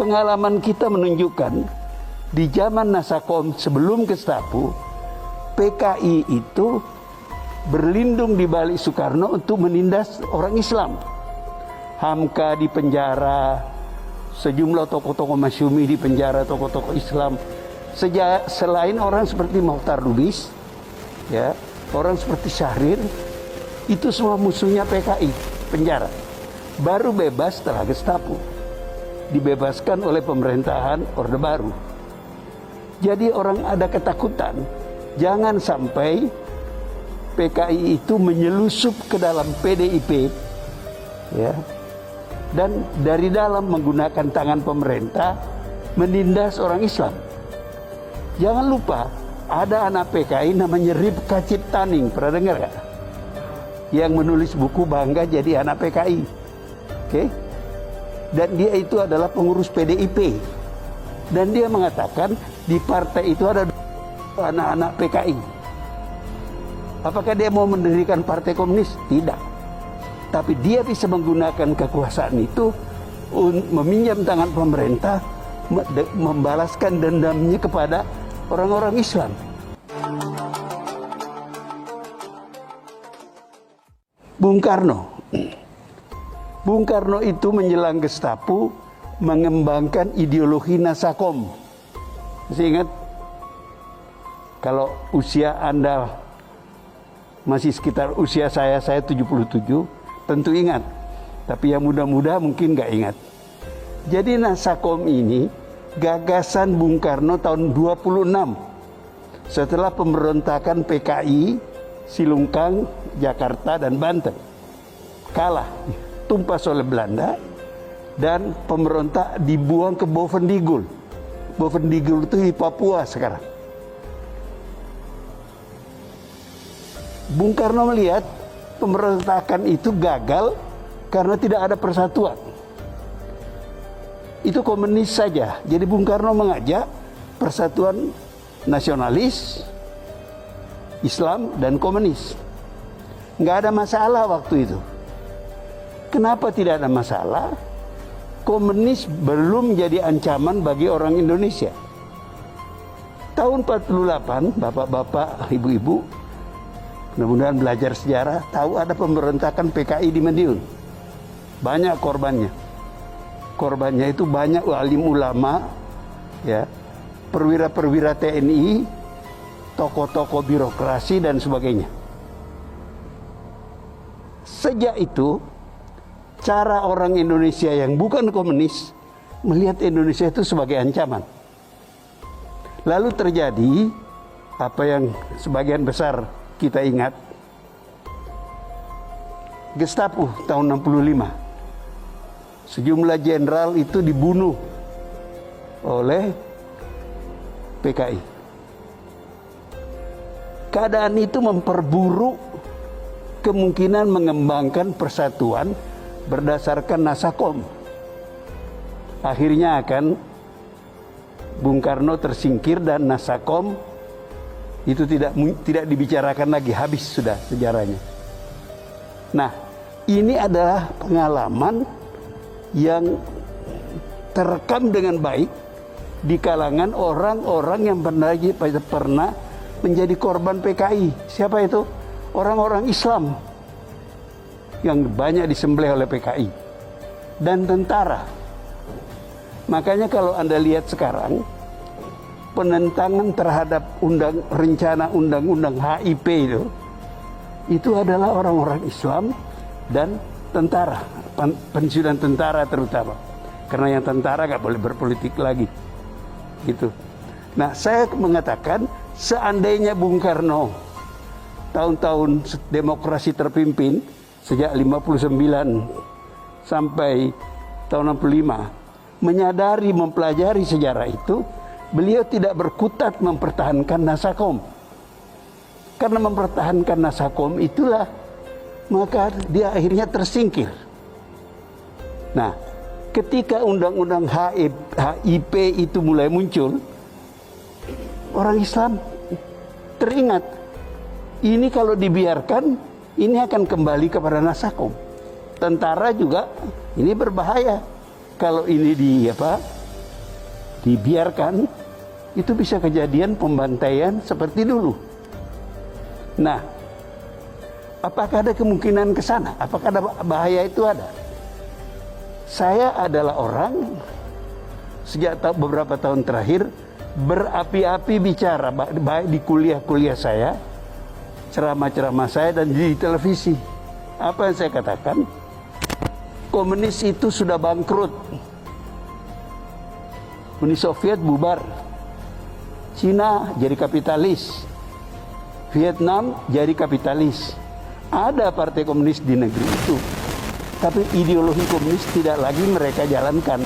pengalaman kita menunjukkan di zaman Nasakom sebelum Gestapo, PKI itu berlindung di balik Soekarno untuk menindas orang Islam. Hamka di penjara, sejumlah tokoh-tokoh Masyumi di penjara, tokoh-tokoh Islam. Selain orang seperti Mokhtar Lubis, ya, orang seperti Syahrir, itu semua musuhnya PKI, penjara. Baru bebas setelah Gestapo, dibebaskan oleh pemerintahan Orde Baru. Jadi orang ada ketakutan, jangan sampai PKI itu menyelusup ke dalam PDIP, ya, dan dari dalam menggunakan tangan pemerintah menindas orang Islam. Jangan lupa ada anak PKI namanya Ripka Ciptaning, pernah dengar gak? Yang menulis buku Bangga Jadi Anak PKI, oke? Dan dia itu adalah pengurus PDIP, dan dia mengatakan di partai itu ada anak-anak PKI. Apakah dia mau mendirikan partai komunis? Tidak. Tapi dia bisa menggunakan kekuasaan itu meminjam tangan pemerintah, membalaskan dendamnya kepada orang-orang Islam. Bung Karno itu menjelang Gestapo mengembangkan ideologi Nasakom. Masih ingat? Kalau usia Anda masih sekitar usia saya 77, tentu ingat. Tapi yang muda-muda mungkin nggak ingat. Jadi Nasakom ini gagasan Bung Karno tahun 26. Setelah pemberontakan PKI, Silungkang, Jakarta, dan Banten. Kalah, tumpas oleh Belanda, dan pemberontak dibuang ke Bovendigul. Bovendigul itu di Papua sekarang. Bung Karno melihat pemberontakan itu gagal karena tidak ada persatuan. Itu komunis saja. Jadi Bung Karno mengajak persatuan nasionalis, Islam, dan komunis. Nggak ada masalah waktu itu. Kenapa tidak ada masalah? Komunis belum jadi ancaman bagi orang Indonesia. Tahun 48, bapak-bapak, ibu-ibu, mudah-mudahan belajar sejarah, tahu ada pemberontakan PKI di Madiun. Banyak korbannya. Korbannya itu banyak alim ulama, ya, perwira-perwira TNI, tokoh-tokoh birokrasi, dan sebagainya. Sejak itu, cara orang Indonesia yang bukan komunis melihat Indonesia itu sebagai ancaman. Lalu terjadi apa yang sebagian besar kita ingat, Gestapo tahun 65. Sejumlah jenderal itu dibunuh oleh PKI. Keadaan itu memperburuk kemungkinan mengembangkan persatuan berdasarkan Nasakom. Akhirnya akan Bung Karno tersingkir dan Nasakom itu tidak dibicarakan lagi, habis sudah sejarahnya. Nah, ini adalah pengalaman yang terekam dengan baik di kalangan orang-orang yang pernah menjadi korban PKI. Siapa itu? Orang-orang Islam yang banyak disembelih oleh PKI dan tentara. Makanya kalau Anda lihat sekarang penentangan terhadap rencana undang-undang HIP itu adalah orang-orang Islam dan tentara, pensiunan tentara terutama, karena yang tentara nggak boleh berpolitik lagi, gitu. Nah, saya mengatakan seandainya Bung Karno tahun-tahun demokrasi terpimpin sejak 59 sampai tahun 65 menyadari, mempelajari sejarah itu, beliau tidak berkutat mempertahankan Nasakom. Karena mempertahankan Nasakom itulah maka dia akhirnya tersingkir. Nah, ketika undang-undang HIP itu mulai muncul, orang Islam teringat, ini kalau dibiarkan, ini akan kembali kepada Nasakom. Tentara juga, ini berbahaya. Kalau ini dibiarkan, itu bisa kejadian pembantaian seperti dulu. Nah, apakah ada kemungkinan ke sana? Apakah ada bahaya itu ada? Saya adalah orang sejak beberapa tahun terakhir berapi-api bicara, baik di kuliah-kuliah saya, ceramah-ceramah saya, dan di televisi. Apa yang saya katakan? Komunis itu sudah bangkrut. Uni Soviet bubar. Cina jadi kapitalis. Vietnam jadi kapitalis. Ada partai komunis di negeri itu. Tapi ideologi komunis tidak lagi mereka jalankan.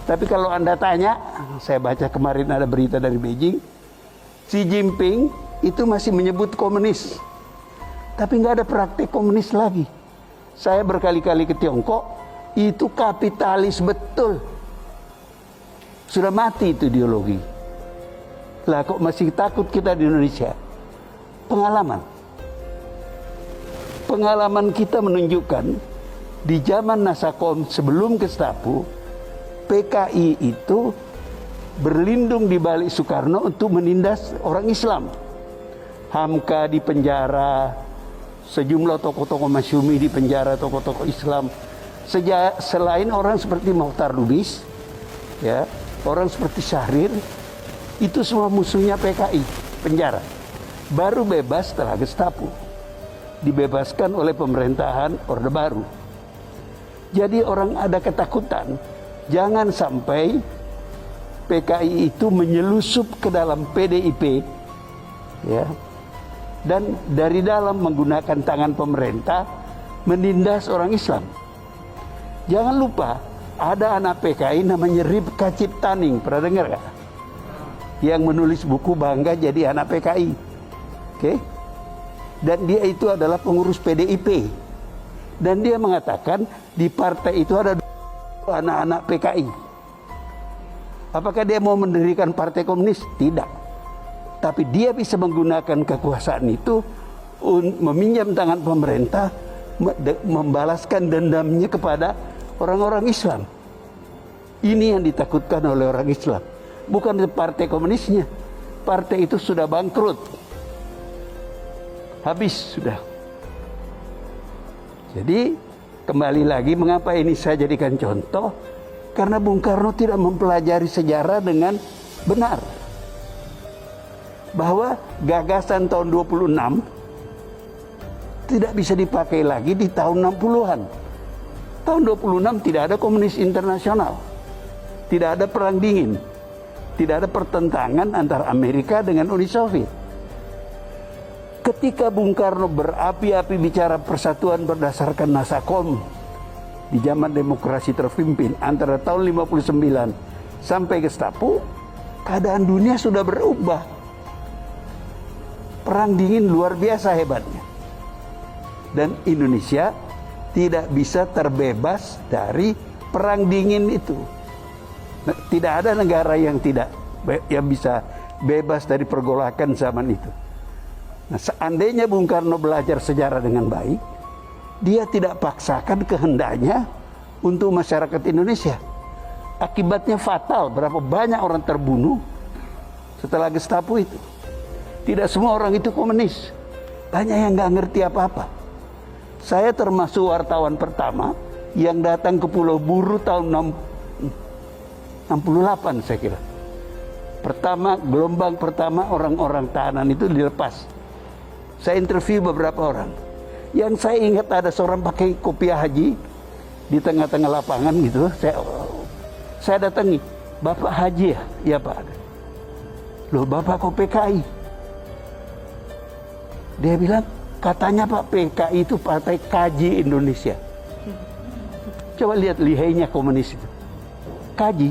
Tapi kalau Anda tanya, saya baca kemarin ada berita dari Beijing, Xi Jinping itu masih menyebut komunis. Tapi nggak ada praktek komunis lagi. Saya berkali-kali ke Tiongkok, itu kapitalis betul. Sudah mati itu ideologi. Lah kok masih takut kita di Indonesia? Pengalaman kita menunjukkan di zaman Nasakom sebelum Gestapo, PKI itu berlindung di balik Soekarno untuk menindas orang Islam. Hamka di penjara, sejumlah tokoh-tokoh Masyumi di penjara, tokoh-tokoh Islam. Selain orang seperti Mokhtar Lubis, ya, orang seperti Syahrir, itu semua musuhnya PKI, penjara. Baru bebas setelah Gestapo, dibebaskan oleh pemerintahan Orde Baru. Jadi orang ada ketakutan, jangan sampai PKI itu menyelusup ke dalam PDIP, ya, dan dari dalam menggunakan tangan pemerintah menindas orang Islam. Jangan lupa ada anak PKI namanya Ripka Ciptaning, pernah dengar gak? Yang menulis buku Bangga Jadi Anak PKI, oke? Dan dia itu adalah pengurus PDIP. Dan dia mengatakan di partai itu ada anak-anak PKI. Apakah dia mau mendirikan partai komunis? Tidak. Tapi dia bisa menggunakan kekuasaan itu meminjam tangan pemerintah, membalaskan dendamnya kepada orang-orang Islam. Ini yang ditakutkan oleh orang Islam. Bukan partai komunisnya. Partai itu sudah bangkrut. Habis sudah. Jadi kembali lagi, mengapa ini saya jadikan contoh? Karena Bung Karno tidak mempelajari sejarah dengan benar. Bahwa gagasan tahun 26 tidak bisa dipakai lagi di tahun 60-an. Tahun 26 tidak ada komunis internasional. Tidak ada perang dingin. Tidak ada pertentangan antara Amerika dengan Uni Soviet. Ketika Bung Karno berapi-api bicara persatuan berdasarkan Nasakom di zaman demokrasi terpimpin antara tahun 59 sampai Gestapo, keadaan dunia sudah berubah. Perang dingin luar biasa hebatnya. Dan Indonesia tidak bisa terbebas dari perang dingin itu. Tidak ada negara yang bisa bebas dari pergolakan zaman itu. Nah, seandainya Bung Karno belajar sejarah dengan baik, dia tidak paksakan kehendaknya untuk masyarakat Indonesia. Akibatnya fatal, berapa banyak orang terbunuh setelah Gestapo itu. Tidak semua orang itu komunis. Banyak yang nggak ngerti apa-apa. Saya termasuk wartawan pertama yang datang ke Pulau Buru tahun 68 saya kira. Gelombang pertama orang-orang tahanan itu dilepas. Saya interview beberapa orang. Yang saya ingat ada seorang pakai kopiah haji di tengah-tengah lapangan gitu. Saya datangi, Bapak Haji ya? Ya Pak. Loh Bapak kok PKI? Dia bilang, katanya Pak PKI itu Partai Kaji Indonesia. Coba lihat lihainya komunis itu. Kaji.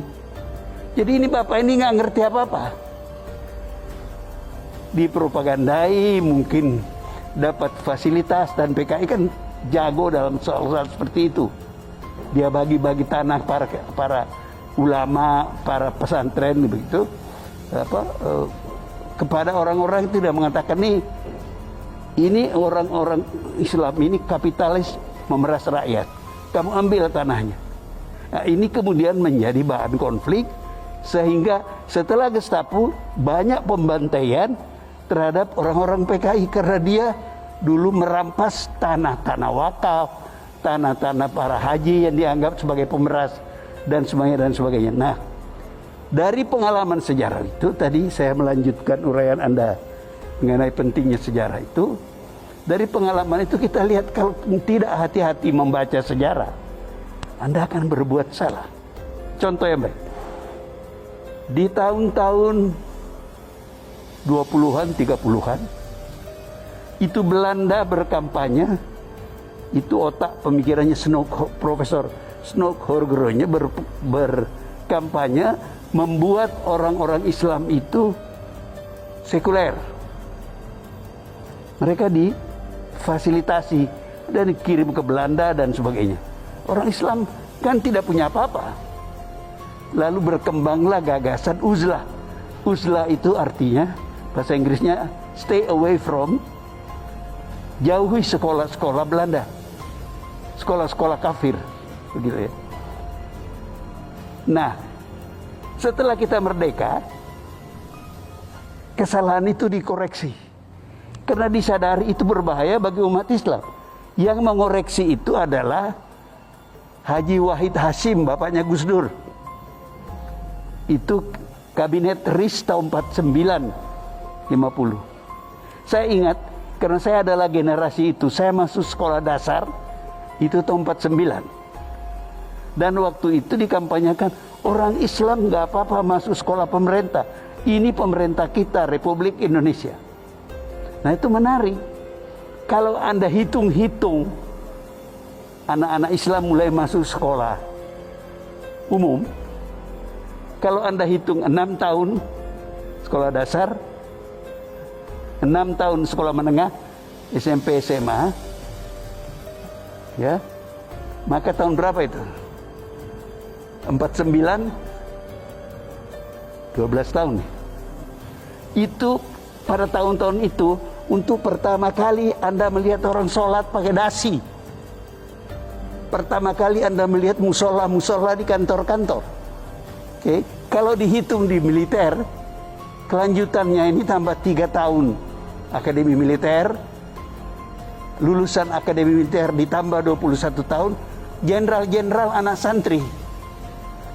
Jadi ini Bapak ini nggak ngerti apa-apa. Dipropagandai, mungkin dapat fasilitas, dan PKI kan jago dalam soal-soal seperti itu. Dia bagi-bagi tanah para ulama, para pesantren begitu, kepada orang-orang yang tidak mengatakan ini orang-orang Islam ini kapitalis memeras rakyat, kamu ambil tanahnya. Nah, ini kemudian menjadi bahan konflik Sehingga setelah Gestapo banyak pembantaian terhadap orang-orang PKI karena dia dulu merampas tanah-tanah wakaf, tanah-tanah para haji yang dianggap sebagai pemeras dan sebagainya. Nah, dari pengalaman sejarah itu tadi saya melanjutkan uraian Anda mengenai pentingnya sejarah itu. Dari pengalaman itu kita lihat kalau tidak hati-hati membaca sejarah, Anda akan berbuat salah. Contoh yang baik. Di tahun-tahun 20-an, 30-an, itu Belanda berkampanye, itu otak pemikirannya Profesor Snoeck-Horgeroonya berkampanye membuat orang-orang Islam itu sekuler. Mereka difasilitasi dan dikirim ke Belanda dan sebagainya. Orang Islam kan tidak punya apa-apa. Lalu berkembanglah gagasan uzlah. Uzlah itu artinya bahasa Inggrisnya stay away from, jauhi sekolah-sekolah Belanda, sekolah-sekolah kafir, begitu ya. Nah, setelah kita merdeka, kesalahan itu dikoreksi karena disadari itu berbahaya bagi umat Islam. Yang mengoreksi itu adalah Haji Wahid Hasyim, bapaknya Gus Dur. Itu kabinet RIS tahun 49-50. Saya ingat karena saya adalah generasi itu. Saya masuk sekolah dasar itu tahun 49. Dan waktu itu dikampanyekan orang Islam nggak apa-apa masuk sekolah pemerintah. Ini pemerintah kita, Republik Indonesia. Nah, itu menarik. Kalau Anda hitung-hitung anak-anak Islam mulai masuk sekolah umum, kalau Anda hitung 6 tahun sekolah dasar, 6 tahun sekolah menengah, SMP, SMA, ya, maka tahun berapa itu? 49, 12 tahun. Itu pada tahun-tahun itu untuk pertama kali Anda melihat orang sholat pakai dasi. Pertama kali Anda melihat musola-musola di kantor-kantor. Oke, kalau dihitung di militer, kelanjutannya ini tambah 3 tahun akademi militer, lulusan akademi militer ditambah 21 tahun, jenderal-jenderal anak santri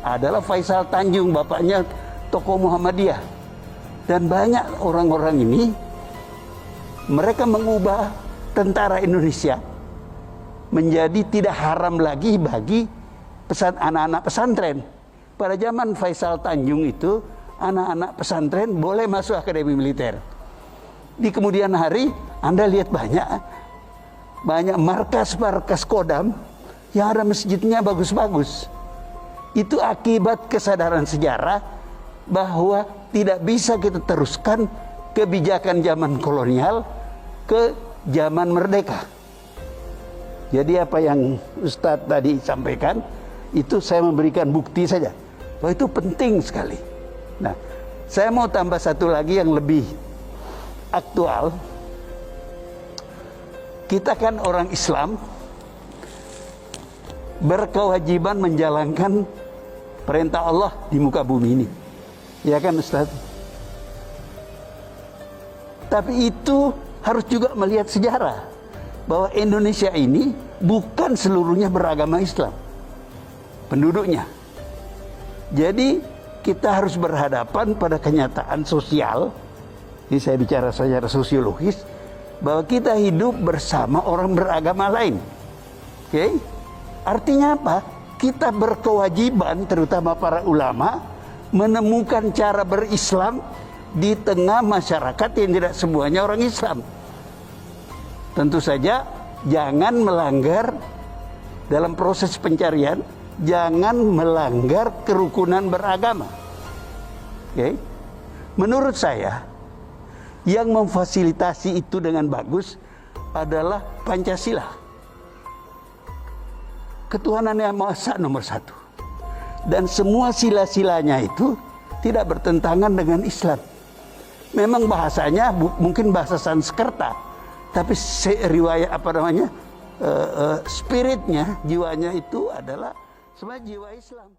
adalah Faisal Tanjung, bapaknya tokoh Muhammadiyah. Dan banyak orang-orang ini, mereka mengubah tentara Indonesia menjadi tidak haram lagi bagi anak-anak pesantren. Pada zaman Faisal Tanjung itu, anak-anak pesantren boleh masuk akademi militer. Di kemudian hari, Anda lihat banyak markas-markas Kodam yang ada masjidnya bagus-bagus. Itu akibat kesadaran sejarah bahwa tidak bisa kita teruskan kebijakan zaman kolonial ke zaman merdeka. Jadi apa yang Ustadz tadi sampaikan, itu saya memberikan bukti saja bahwa itu penting sekali. Nah, saya mau tambah satu lagi yang lebih aktual. Kita kan orang Islam berkewajiban menjalankan perintah Allah di muka bumi ini. Ya kan Ustaz? Tapi itu harus juga melihat sejarah bahwa Indonesia ini bukan seluruhnya beragama Islam penduduknya. Jadi kita harus berhadapan pada kenyataan sosial. Ini saya bicara secara sosiologis bahwa kita hidup bersama orang beragama lain. Oke? Artinya apa? Kita berkewajiban, terutama para ulama, menemukan cara berislam di tengah masyarakat yang tidak semuanya orang Islam. Tentu saja jangan melanggar dalam proses pencarian, jangan melanggar kerukunan beragama. Oke? Menurut saya, yang memfasilitasi itu dengan bagus adalah Pancasila. Ketuhanan yang Maha Esa nomor 1. Dan semua sila-silanya itu tidak bertentangan dengan Islam. Memang bahasanya mungkin bahasa Sanskerta, tapi riwayat spiritnya, jiwanya itu adalah sebenarnya jiwa Islam.